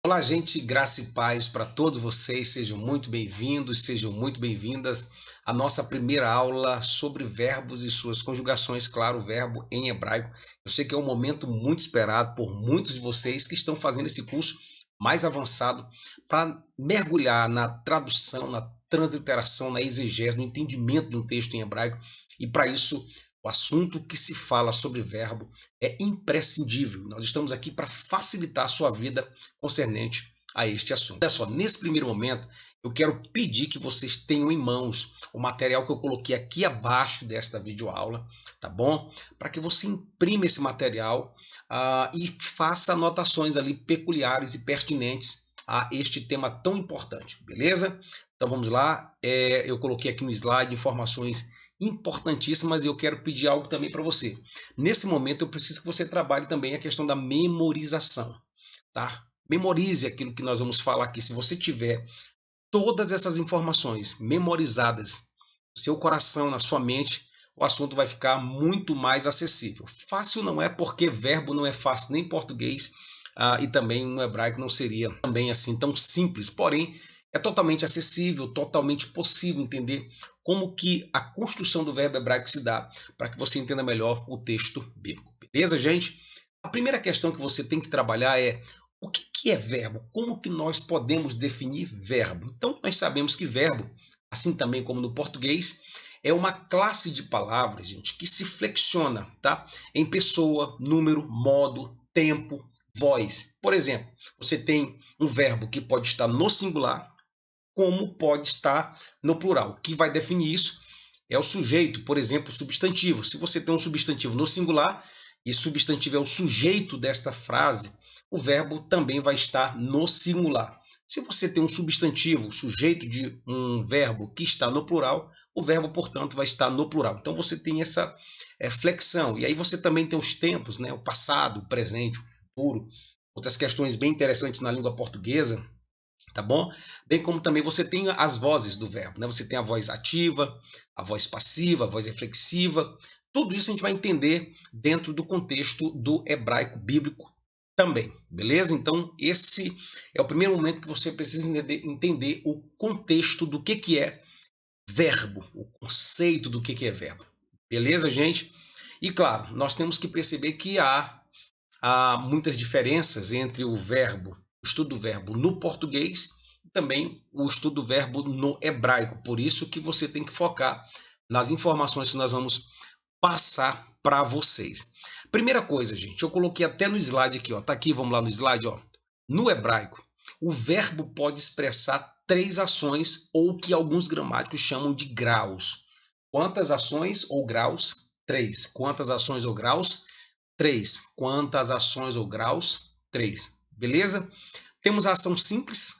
Olá, gente, graça e paz para todos vocês. Sejam muito bem-vindos, sejam muito bem-vindas à nossa primeira aula sobre verbos e suas conjugações, claro, o verbo em hebraico. Eu sei que é um momento muito esperado por muitos de vocês que estão fazendo esse curso mais avançado para mergulhar na tradução, na transliteração, na exegese, no entendimento de um texto em hebraico. E para isso, o assunto que se fala sobre verbo é imprescindível. Nós estamos aqui para facilitar a sua vida concernente a este assunto. Olha só, nesse primeiro momento, eu quero pedir que vocês tenham em mãos o material que eu coloquei aqui abaixo desta videoaula, tá bom? Para que você imprima esse material e faça anotações ali peculiares e pertinentes a este tema tão importante, beleza? Então vamos lá, eu coloquei aqui no slide informações importantíssimas e eu quero pedir algo também para você. Nesse momento eu preciso que você trabalhe também a questão da memorização, tá? Memorize aquilo que nós vamos falar aqui. Se você tiver todas essas informações memorizadas no seu coração, na sua mente, o assunto vai ficar muito mais acessível. Fácil não é, porque verbo não é fácil nem em português, e também no hebraico não seria também assim tão simples. Porém, é totalmente acessível, totalmente possível entender como que a construção do verbo hebraico se dá, para que você entenda melhor o texto bíblico. Beleza, gente? A primeira questão que você tem que trabalhar é: o que é verbo? Como que nós podemos definir verbo? Então, nós sabemos que verbo, assim também como no português, é uma classe de palavras, gente, que se flexiona, tá? Em pessoa, número, modo, tempo, voz. Por exemplo, você tem um verbo que pode estar no singular, como pode estar no plural. O que vai definir isso é o sujeito, por exemplo, o substantivo. Se você tem um substantivo no singular e substantivo é o sujeito desta frase, o verbo também vai estar no singular. Se você tem um substantivo, sujeito de um verbo que está no plural, o verbo, portanto, vai estar no plural. Então você tem essa flexão. E aí você também tem os tempos, né? O passado, o presente, o futuro. Outras questões bem interessantes na língua portuguesa, tá bom? Bem como também você tem as vozes do verbo, né? Você tem a voz ativa, a voz passiva, a voz reflexiva. Tudo isso a gente vai entender dentro do contexto do hebraico bíblico também, beleza? Então, esse é o primeiro momento que você precisa entender o contexto do que é verbo, o conceito do que é verbo. Beleza, gente? E claro, nós temos que perceber que há muitas diferenças entre o verbo, o estudo do verbo no português e também o estudo do verbo no hebraico. Por isso que você tem que focar nas informações que nós vamos passar para vocês. Primeira coisa, gente, eu coloquei até no slide aqui, ó. Tá aqui, vamos lá no slide, ó. No hebraico, o verbo pode expressar três ações ou que alguns gramáticos chamam de graus. Quantas ações ou graus? Três. Quantas ações ou graus? 3. Quantas ações ou graus? 3. Beleza? Temos a ação simples,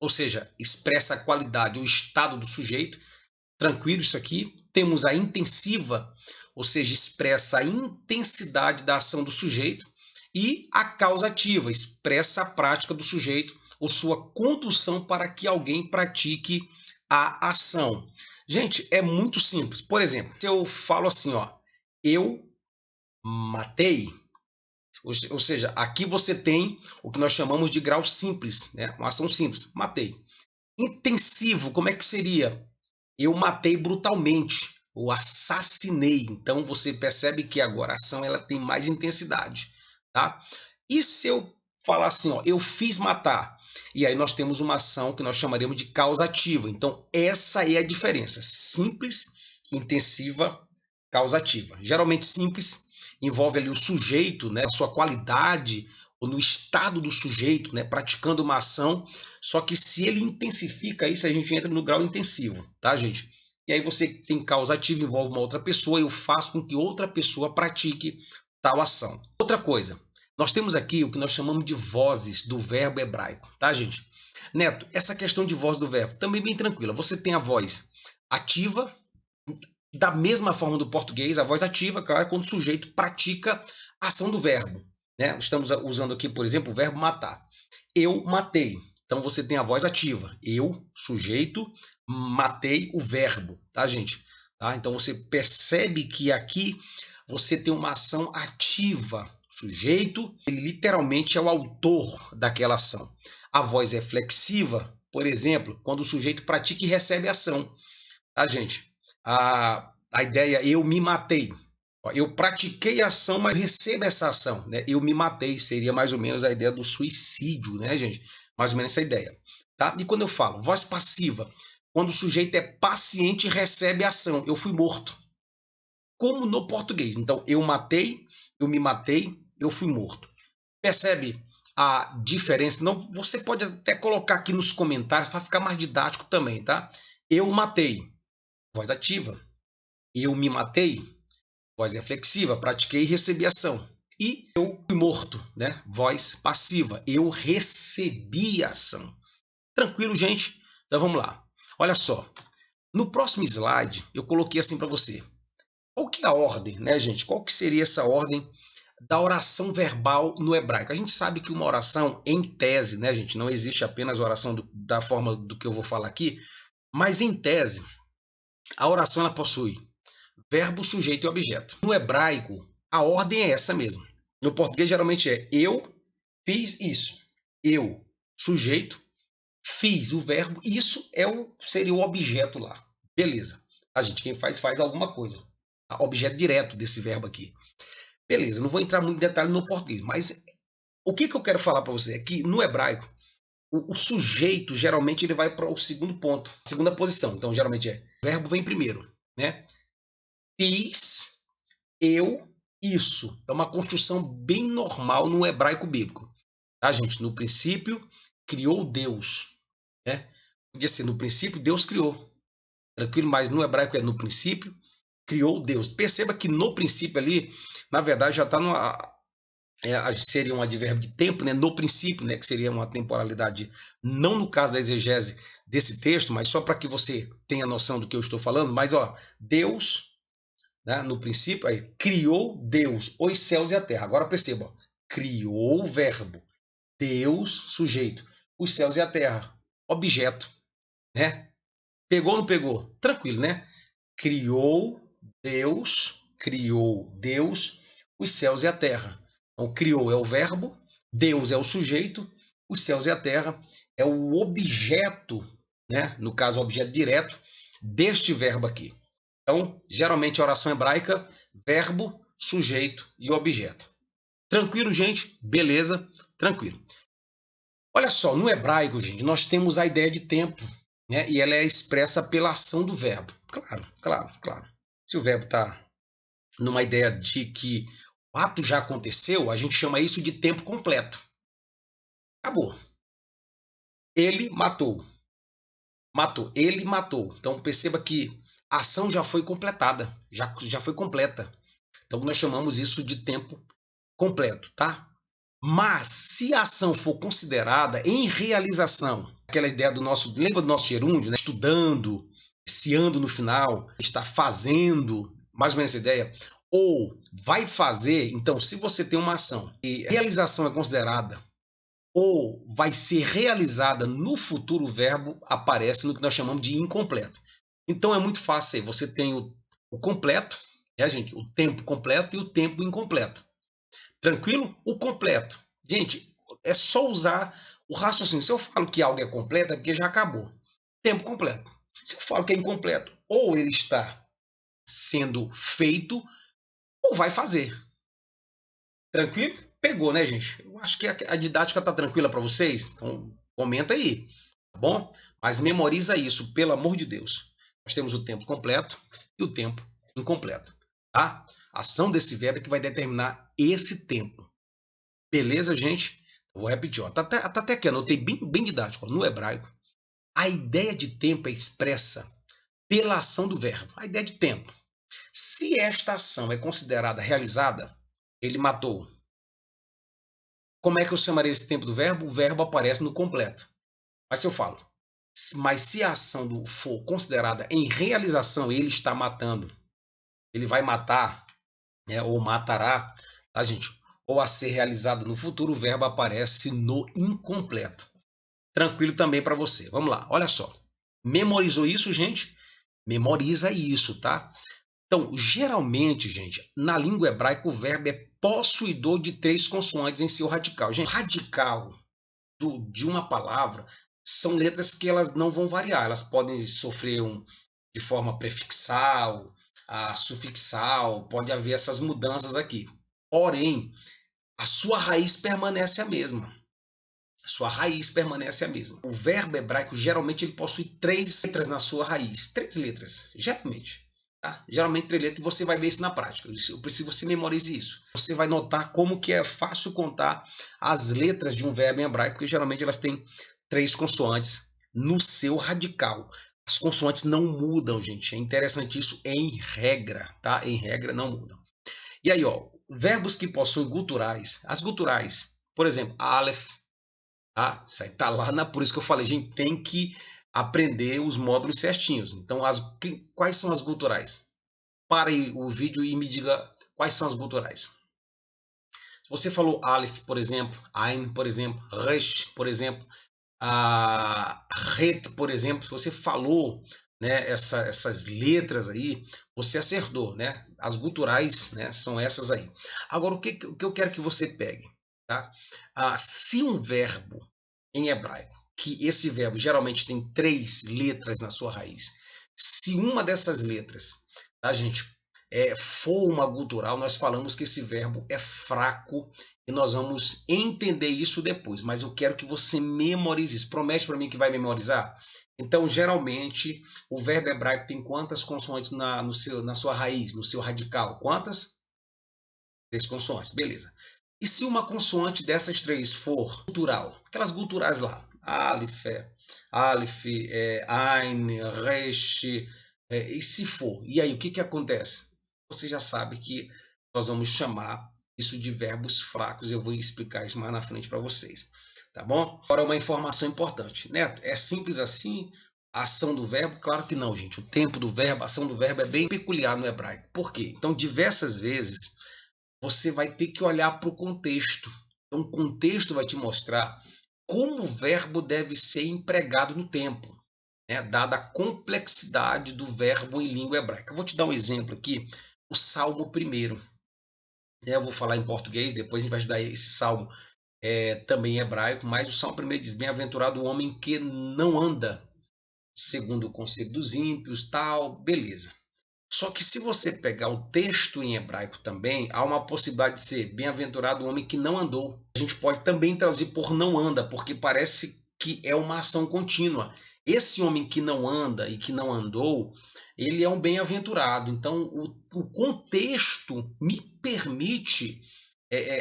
ou seja, expressa a qualidade ou estado do sujeito. Tranquilo isso aqui. Temos a intensiva, ou seja, expressa a intensidade da ação do sujeito. E a causativa, expressa a prática do sujeito ou sua condução para que alguém pratique a ação. Gente, é muito simples. Por exemplo, se eu falo assim, ó, eu matei, ou seja, aqui você tem o que nós chamamos de grau simples, né? Uma ação simples, matei. Intensivo, como é que seria? Eu matei brutalmente, ou assassinei. Então você percebe que agora a ação ela tem mais intensidade, tá? E se eu falar assim, ó, eu fiz matar, e aí nós temos uma ação que nós chamaremos de causativa. Então essa é a diferença: simples, intensiva, causativa. Geralmente simples envolve ali o sujeito, né, a sua qualidade ou no estado do sujeito, né, praticando uma ação. Só que se ele intensifica isso, a gente entra no grau intensivo, tá, gente? E aí você tem causa ativa, envolve uma outra pessoa, eu faço com que outra pessoa pratique tal ação. Outra coisa, nós temos aqui o que nós chamamos de vozes do verbo hebraico, tá, gente? Neto, essa questão de voz do verbo também bem tranquila. Você tem a voz ativa, da mesma forma do português, a voz ativa, claro, é quando o sujeito pratica a ação do verbo, né? Estamos usando aqui, por exemplo, o verbo matar. Eu matei. Então você tem a voz ativa. Eu, sujeito, matei o verbo, tá, gente? Tá? Então você percebe que aqui você tem uma ação ativa Sujeito, ele literalmente é o autor daquela ação. A voz é flexiva, por exemplo, quando o sujeito pratica e recebe ação. Tá, gente? A ideia, eu me matei. Eu pratiquei a ação, mas recebo essa ação, né? Eu me matei, seria mais ou menos a ideia do suicídio, né, gente? Mais ou menos essa ideia, tá? E quando eu falo voz passiva, quando o sujeito é paciente e recebe a ação, eu fui morto. Como no português. Então, eu matei, eu me matei, eu fui morto. Percebe a diferença? Não, você pode até colocar aqui nos comentários para ficar mais didático também, tá? Eu matei, voz ativa. Eu me matei, voz reflexiva, pratiquei e recebi ação. E eu fui morto, né? Voz passiva, eu recebi ação. Tranquilo, gente? Então vamos lá. Olha só, no próximo slide eu coloquei assim para você. Qual que é a ordem, né, gente? Qual que seria essa ordem da oração verbal no hebraico? A gente sabe que uma oração, em tese, né, gente, não existe apenas a oração da forma do que eu vou falar aqui, mas em tese, a oração ela possui verbo, sujeito e objeto. No hebraico, a ordem é essa mesmo. No português, geralmente é eu fiz isso. Eu, sujeito, fiz o verbo, isso seria o objeto lá. Beleza. A gente, quem faz alguma coisa. Objeto direto desse verbo aqui. Beleza, não vou entrar muito em detalhe no português, mas o que eu quero falar para você é que no hebraico, o sujeito, geralmente, ele vai para o segundo ponto, segunda posição. Então, geralmente o verbo vem primeiro, né? Fiz, eu, isso. É uma construção bem normal no hebraico bíblico. Tá, gente? No princípio, criou Deus. Né? Podia ser no princípio, Deus criou. Tranquilo? Mas no hebraico é no princípio, criou Deus. Perceba que no princípio ali, na verdade, já está numa... seria um advérbio de tempo, né? No princípio, né? Que seria uma temporalidade, não no caso da exegese desse texto, mas só para que você tenha noção do que eu estou falando. Mas, ó, Deus, né? No princípio, aí, criou Deus os céus e a terra. Agora perceba, ó, criou o verbo, Deus, sujeito, os céus e a terra, objeto, né? Pegou ou não pegou? Tranquilo, né? Criou Deus os céus e a terra. Então, criou é o verbo, Deus é o sujeito, os céus e a terra é o objeto, né? No caso, o objeto direto deste verbo aqui. Então, geralmente a oração hebraica, verbo, sujeito e objeto. Tranquilo, gente? Beleza? Tranquilo. Olha só, no hebraico, gente, nós temos a ideia de tempo, né? E ela é expressa pela ação do verbo. Claro. Se o verbo está numa ideia de que o ato já aconteceu, a gente chama isso de tempo completo. Acabou. Ele matou. Ele matou. Então perceba que a ação já foi completada, já foi completa. Então nós chamamos isso de tempo completo, tá? Mas se a ação for considerada em realização, aquela ideia do nosso, lembra do nosso gerúndio, né? Estudando, se ando no final, está fazendo, mais ou menos essa ideia, ou vai fazer, então se você tem uma ação e a realização é considerada ou vai ser realizada no futuro, o verbo aparece no que nós chamamos de incompleto. Então é muito fácil aí, você tem o completo, né, gente? O tempo completo e o tempo incompleto. Tranquilo? O completo. Gente, é só usar o raciocínio. Se eu falo que algo é completo, é porque já acabou. Tempo completo. Se eu falo que é incompleto, ou ele está sendo feito, ou vai fazer. Tranquilo? Pegou, né, gente? Eu acho que a didática está tranquila para vocês. Então, comenta aí, tá bom? Mas memoriza isso, pelo amor de Deus. Nós temos o tempo completo e o tempo incompleto. Tá? A ação desse verbo é que vai determinar esse tempo. Beleza, gente? Eu vou repetir. Ó. Tá até aqui, anotei bem didático. Ó. No hebraico, a ideia de tempo é expressa pela ação do verbo. A ideia de tempo. Se esta ação é considerada realizada, ele matou. Como é que eu chamaria esse tempo do verbo? O verbo aparece no completo. Mas se eu falo, mas se a ação for considerada em realização, ele está matando. Ele vai matar, né, ou matará, tá, gente? Ou a ser realizada no futuro, o verbo aparece no incompleto. Tranquilo também para você. Vamos lá, olha só. Memorizou isso, gente? Memoriza isso, tá? Então, geralmente, gente, na língua hebraica o verbo é possuidor de 3 consoantes em seu radical. Gente, radical de uma palavra são letras que elas não vão variar. Elas podem sofrer de forma prefixal, sufixal, pode haver essas mudanças aqui. Porém, a sua raiz permanece a mesma. A sua raiz permanece a mesma. O verbo hebraico, geralmente, ele possui 3 letras na sua raiz. 3 letras, geralmente. Tá? Geralmente 3 letras, e você vai ver isso na prática. Eu preciso que você memorize isso. Você vai notar como que é fácil contar as letras de um verbo em hebraico, porque geralmente elas têm 3 consoantes no seu radical. As consoantes não mudam, gente. É interessante isso em regra, tá? Em regra não mudam. E aí, ó, verbos que possuem guturais. As guturais, por exemplo, aleph, tá? Isso aí tá lá por isso que eu falei, a gente tem que aprender os módulos certinhos. Então, quais são as guturais? Pare o vídeo e me diga quais são as guturais. Se você falou aleph, por exemplo, ain, por exemplo, resh, por exemplo, ret, por exemplo, se você falou, né, essas letras aí, você acertou, né? As guturais, né, são essas aí. Agora, o que eu quero que você pegue, tá? Se um verbo em hebraico, que esse verbo geralmente tem 3 letras na sua raiz, se uma dessas letras, tá, gente, for uma gutural, nós falamos que esse verbo é fraco e nós vamos entender isso depois, mas eu quero que você memorize isso. Promete para mim que vai memorizar? Então, geralmente, o verbo hebraico tem quantas consoantes na sua raiz, no seu radical? Quantas? 3 consoantes, beleza. E se uma consoante dessas 3 for gutural, aquelas guturais lá, aleph, ain, resh, e se for, e aí o que acontece? Você já sabe que nós vamos chamar isso de verbos fracos, eu vou explicar isso mais na frente para vocês, tá bom? Agora uma informação importante, Neto, é simples assim a ação do verbo? Claro que não, gente, o tempo do verbo, a ação do verbo é bem peculiar no hebraico. Por quê? Então, diversas vezes, você vai ter que olhar para o contexto. Então, o contexto vai te mostrar como o verbo deve ser empregado no tempo, né? Dada a complexidade do verbo em língua hebraica. Eu vou te dar um exemplo aqui, o Salmo 1. Eu vou falar em português, depois a gente vai estudar esse salmo também em hebraico, mas o Salmo 1 diz: bem-aventurado o homem que não anda segundo o conselho dos ímpios, tal, beleza. Só que se você pegar o texto em hebraico também, há uma possibilidade de ser bem-aventurado o homem que não andou. A gente pode também traduzir por não anda, porque parece que é uma ação contínua. Esse homem que não anda e que não andou, ele é um bem-aventurado. Então, o contexto me permite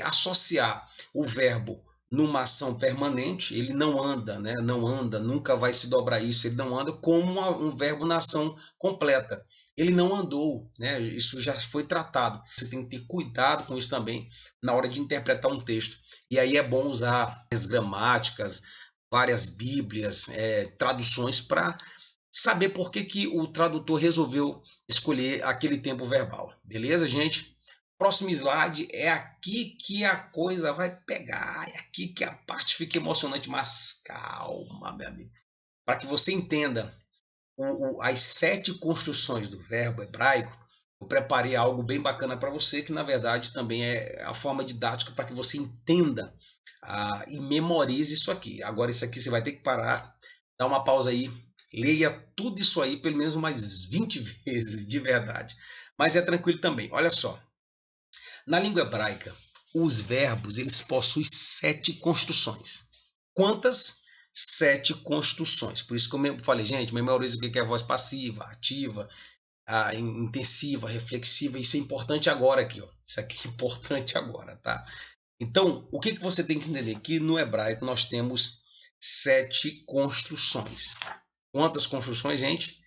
associar o verbo numa ação permanente, ele não anda, né? Não anda, nunca vai se dobrar isso, ele não anda, como um verbo na ação completa. Ele não andou, né? Isso já foi tratado. Você tem que ter cuidado com isso também na hora de interpretar um texto. E aí é bom usar as gramáticas, várias bíblias, traduções para saber por que o tradutor resolveu escolher aquele tempo verbal. Beleza, gente? Próximo slide, é aqui que a coisa vai pegar, é aqui que a parte fica emocionante, mas calma, meu amigo. Para que você entenda as 7 construções do verbo hebraico, eu preparei algo bem bacana para você, que na verdade também é a forma didática para que você entenda e memorize isso aqui. Agora isso aqui você vai ter que parar, dar uma pausa aí, leia tudo isso aí pelo menos umas 20 vezes, de verdade. Mas é tranquilo também, olha só. Na língua hebraica, os verbos eles possuem 7 construções. Quantas? 7 construções. Por isso que eu falei, gente, memoriza o que é a voz passiva, ativa, intensiva, reflexiva. Isso é importante agora aqui, ó. Isso aqui é importante agora, tá? Então, o que você tem que entender? Que no hebraico nós temos 7 construções. Quantas construções, gente?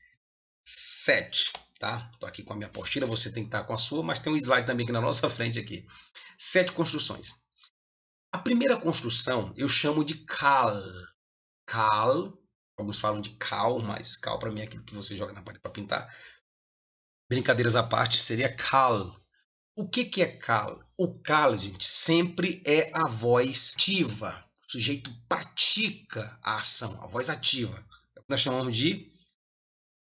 7. Tá? Estou aqui com a minha apostila, você tem que estar com a sua, mas tem um slide também aqui na nossa frente aqui. 7 construções. A primeira construção eu chamo de kal. Kal, alguns falam de cal, mas cal para mim é aquilo que você joga na parede para pintar. Brincadeiras à parte, seria kal. O que é kal? O kal, gente, sempre é a voz ativa. O sujeito pratica a ação, a voz ativa. É o que nós chamamos de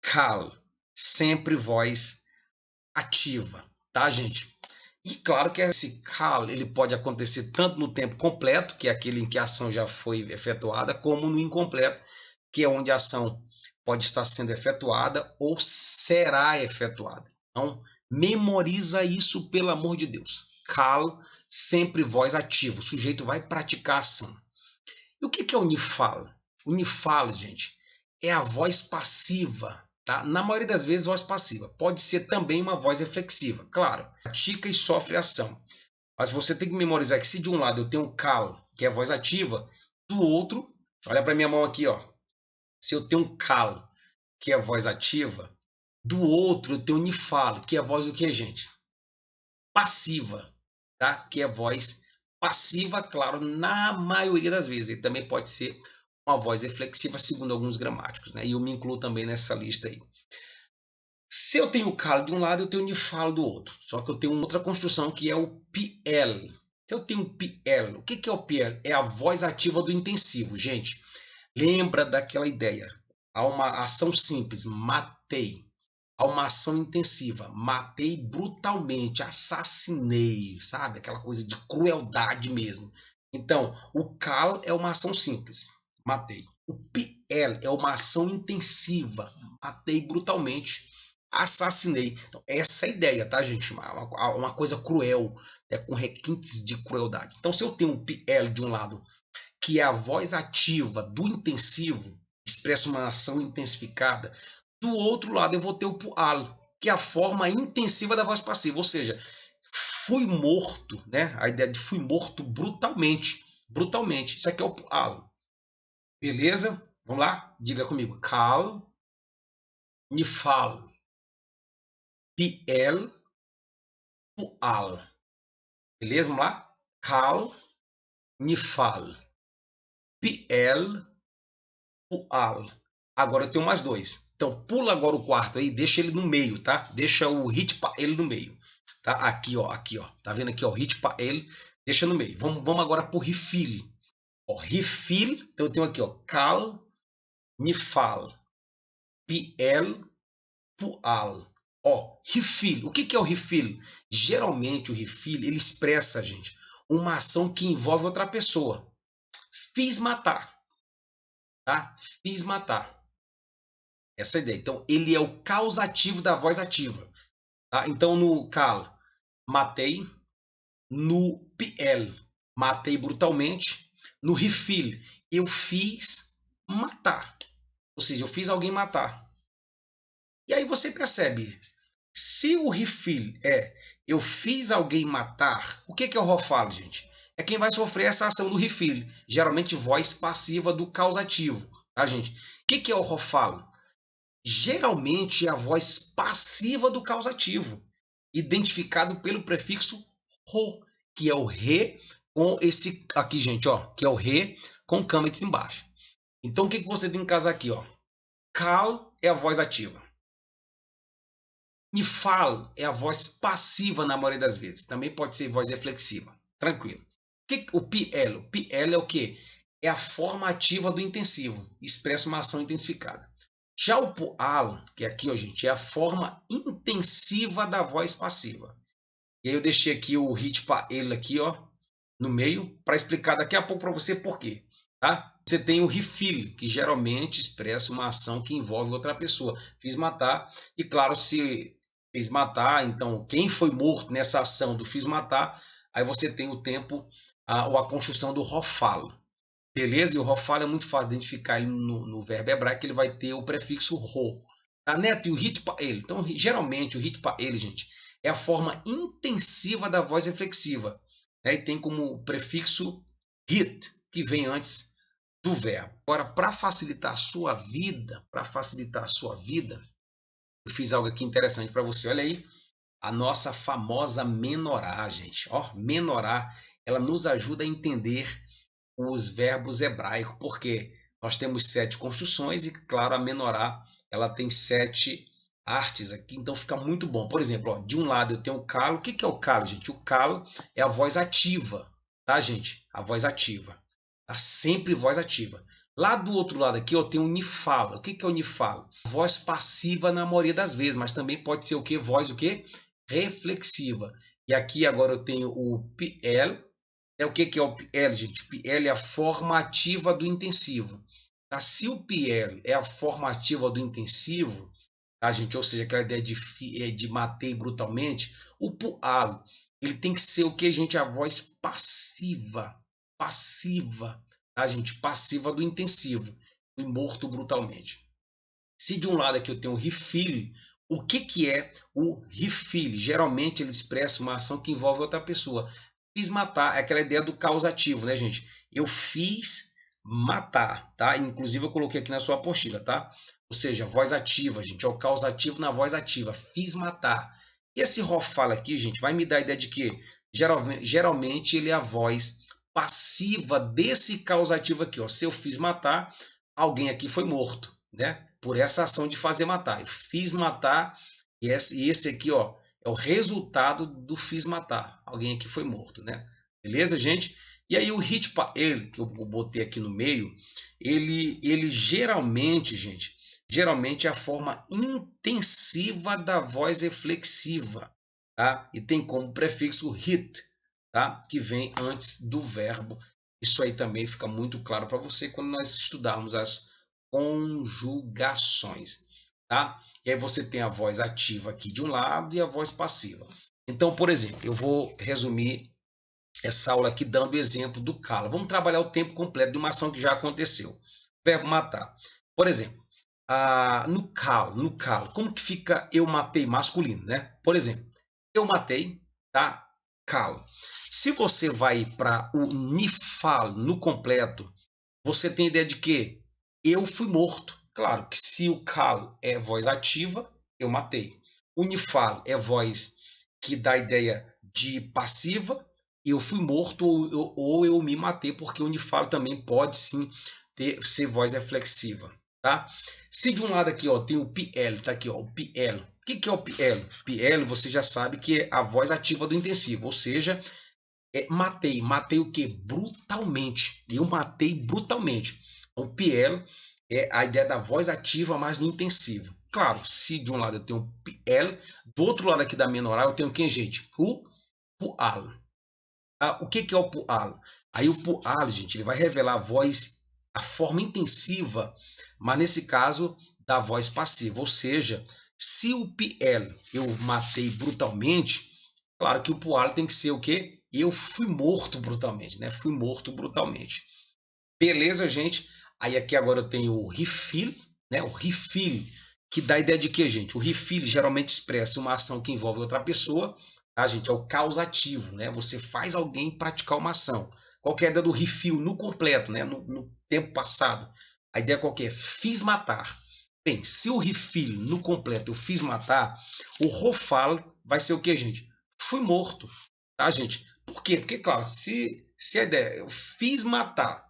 kal. Sempre voz ativa, tá, gente? E claro que esse call ele pode acontecer tanto no tempo completo, que é aquele em que a ação já foi efetuada, como no incompleto, que é onde a ação pode estar sendo efetuada ou será efetuada. Então, memoriza isso, pelo amor de Deus. Call, sempre voz ativa. O sujeito vai praticar a ação. E o que é unifala? Unifala, gente, é a voz passiva. Tá? Na maioria das vezes, voz passiva. Pode ser também uma voz reflexiva. Claro, pratica e sofre ação. Mas você tem que memorizar que se de um lado eu tenho um call, que é a voz ativa, do outro, olha para minha mão aqui, ó. Se eu tenho um call, que é a voz ativa, do outro eu tenho um unifalo, que é a voz do que, gente? Passiva, tá? Que é voz passiva, claro, na maioria das vezes. Ele também pode ser uma voz reflexiva, segundo alguns gramáticos, né? E eu me incluo também nessa lista aí. Se eu tenho o calo de um lado, eu tenho o unifalo do outro. Só que eu tenho outra construção que é o PL. Se eu tenho o PL, o que é o PL? É a voz ativa do intensivo, gente. Lembra daquela ideia? Há uma ação simples, matei. Há uma ação intensiva, matei brutalmente, assassinei, sabe? Aquela coisa de crueldade mesmo. Então, o CAL é uma ação simples, matei. O PL é uma ação intensiva, matei brutalmente, assassinei. Então, essa é a ideia, tá, gente? Uma coisa cruel, com requintes de crueldade. Então, se eu tenho um PL de um lado, que é a voz ativa do intensivo, expressa uma ação intensificada, do outro lado eu vou ter o pual, que é a forma intensiva da voz passiva, ou seja, fui morto, né? A ideia de fui morto brutalmente, brutalmente. Isso aqui é o pual. Beleza? Vamos lá? Diga comigo. Cal, nifal, piel, pual. Beleza? Vamos lá? Cal, nifal, piel, pual. Agora eu tenho mais dois. Então pula agora o quarto aí, deixa ele no meio, tá? Deixa o hit para ele no meio, tá? Aqui, ó, aqui, ó. Tá vendo aqui, ó, hit para ele, deixa no meio. Vamos agora pro refill. Ó, refill, então eu tenho aqui, ó, cal, nifal, piel, pual. Ó, refill. O que é o refill? Geralmente o refill ele expressa, gente, uma ação que envolve outra pessoa. Fiz matar, tá? Fiz matar. Essa é a ideia. Então, ele é o causativo da voz ativa. Tá? Então, no cal, matei. No PL, matei brutalmente. No refill, eu fiz matar. Ou seja, eu fiz alguém matar. E aí você percebe, se o refill é eu fiz alguém matar, o que é o rofalo, gente? É quem vai sofrer essa ação do refill. Geralmente voz passiva do causativo. Tá, gente? O que é o rofalo? Geralmente é a voz passiva do causativo, identificado pelo prefixo ro, que é o re com esse aqui, gente, ó, que é o re com câmeras embaixo. Então o que você tem em casa aqui, ó? Cal é a voz ativa. Nifal é a voz passiva na maioria das vezes. Também pode ser voz reflexiva. Tranquilo. O PL? O PL é o quê? É a forma ativa do intensivo. Expressa uma ação intensificada. Já o pual, que é aqui, ó, gente, é a forma intensiva da voz passiva. E aí eu deixei aqui o hit para ele aqui, ó, no meio, para explicar daqui a pouco para você por quê. Tá? Você tem o refill, que geralmente expressa uma ação que envolve outra pessoa. Fiz matar, e claro, se fiz matar, então quem foi morto nessa ação do fiz matar, aí você tem o tempo, ou a construção do rofalo. Beleza? E o rofalo é muito fácil de identificar ele no verbo hebraico, ele vai ter o prefixo ro. Tá, Neto? E o hit para ele. Então, geralmente, o hit para ele, gente, é a forma intensiva da voz reflexiva. Né? E tem como prefixo hit, que vem antes do verbo. Agora, para facilitar a sua vida, eu fiz algo aqui interessante para você. Olha aí, a nossa famosa menorá, gente. Ó, menorá, ela nos ajuda a entender os verbos hebraicos, porque nós temos 7 construções e, claro, a menorá ela tem 7 artes aqui, então fica muito bom. Por exemplo, ó, de um lado eu tenho o calo. O que é o calo, gente? O calo é a voz ativa, tá, gente? A voz ativa. Tá sempre voz ativa. Lá do outro lado aqui eu tenho o nifalo. O que é o nifalo? Voz passiva na maioria das vezes, mas também pode ser o que? Voz o quê? Reflexiva. E aqui agora eu tenho o PL. O que é o PL, gente? O PL é a forma ativa do intensivo. Tá? Se o PL é a forma ativa do intensivo, tá, gente? Ou seja, aquela ideia de matei brutalmente, o PUAL, ele tem que ser o que, gente? A voz passiva. Passiva, tá, gente? Passiva do intensivo. Fui morto brutalmente. Se de um lado aqui eu tenho o refill, o que é o refill? Geralmente ele expressa uma ação que envolve outra pessoa. Fiz matar, é aquela ideia do causativo, né, gente? Eu fiz matar, tá? Inclusive eu coloquei aqui na sua apostila, tá? Ou seja, voz ativa, gente, é o causativo na voz ativa. Fiz matar. E esse rofala aqui, gente, vai me dar a ideia de que geralmente ele é a voz passiva desse causativo aqui, ó. Se eu fiz matar, alguém aqui foi morto, né? Por essa ação de fazer matar. Eu fiz matar e esse aqui, ó, é o resultado do fiz matar. Alguém aqui foi morto, né? Beleza, gente? E aí o hit ele que eu botei aqui no meio, ele geralmente, gente, geralmente é a forma intensiva da voz reflexiva, tá? E tem como prefixo hit, tá? Que vem antes do verbo. Isso aí também fica muito claro para você quando nós estudarmos as conjugações, tá? E aí você tem a voz ativa aqui de um lado e a voz passiva. Então, por exemplo, eu vou resumir essa aula aqui dando o exemplo do calo. Vamos trabalhar o tempo completo de uma ação que já aconteceu. Verbo matar. Por exemplo, no calo, como que fica eu matei masculino, né? Por exemplo, eu matei, tá? Calo. Se você vai para o nifal no completo, você tem ideia de que eu fui morto. Claro que se o calo é voz ativa, eu matei. O nifal é voz que dá a ideia de passiva, eu fui morto ou eu me matei, porque o nifal também pode sim ser voz reflexiva. Tá? Se de um lado aqui ó, tem o PL, tá aqui ó, o PL. O que é o PL? PL você já sabe que é a voz ativa do intensivo, ou seja, matei o que? Brutalmente. Eu matei brutalmente. O PL é a ideia da voz ativa, mas no intensivo. Claro, se de um lado eu tenho o PL, do outro lado aqui da menoral eu tenho quem, gente? O PUAL. O que é o PUAL? Aí o PUAL, gente, ele vai revelar a voz, a forma intensiva, mas nesse caso da voz passiva. Ou seja, se o PL eu matei brutalmente, claro que o PUAL tem que ser o quê? Eu fui morto brutalmente, né? Fui morto brutalmente. Beleza, gente? Aí aqui agora eu tenho o refill, né? O refill, que dá a ideia de quê, gente? O refill geralmente expressa uma ação que envolve outra pessoa, tá, gente? É o causativo, né? Você faz alguém praticar uma ação. Qual que é a ideia do refill no completo, né? No tempo passado? A ideia qual que é? Fiz matar. Bem, se o refill no completo eu fiz matar, o rofal vai ser o que, gente? Fui morto, tá, gente? Por quê? Porque, claro, se a ideia eu fiz matar,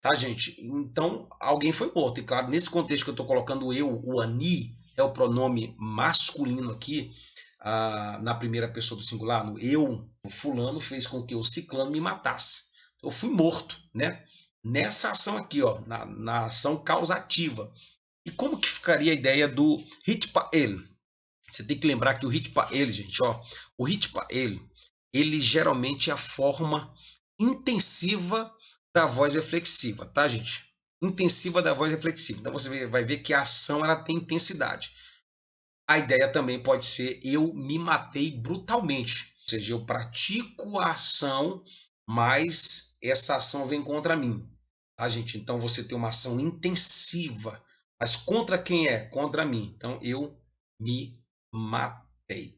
tá, gente? Então, alguém foi morto. E, claro, nesse contexto que eu estou colocando eu, o ani, é o pronome masculino aqui, na primeira pessoa do singular, no eu, o fulano fez com que o ciclano me matasse. Eu fui morto, né? Nessa ação aqui, ó, na ação causativa. E como que ficaria a ideia do hitpael? Você tem que lembrar que o hitpael, gente, ó, o hitpael, ele geralmente é a forma intensiva da voz reflexiva, tá, gente? Intensiva da voz reflexiva. Então você vai ver que a ação ela tem intensidade. A ideia também pode ser eu me matei brutalmente, ou seja, eu pratico a ação, mas essa ação vem contra mim, tá, gente? Então você tem uma ação intensiva, mas contra quem é? Contra mim. Então eu me matei.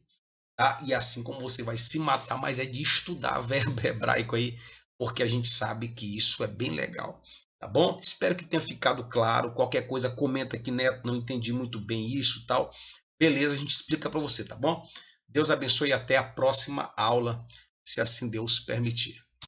Tá? E assim como você vai se matar, mas é de estudar verbo hebraico aí, porque a gente sabe que isso é bem legal. Tá bom? Espero que tenha ficado claro. Qualquer coisa, comenta aqui, Neto, não entendi muito bem isso e tal. Beleza, a gente explica para você, tá bom? Deus abençoe e até a próxima aula, se assim Deus permitir.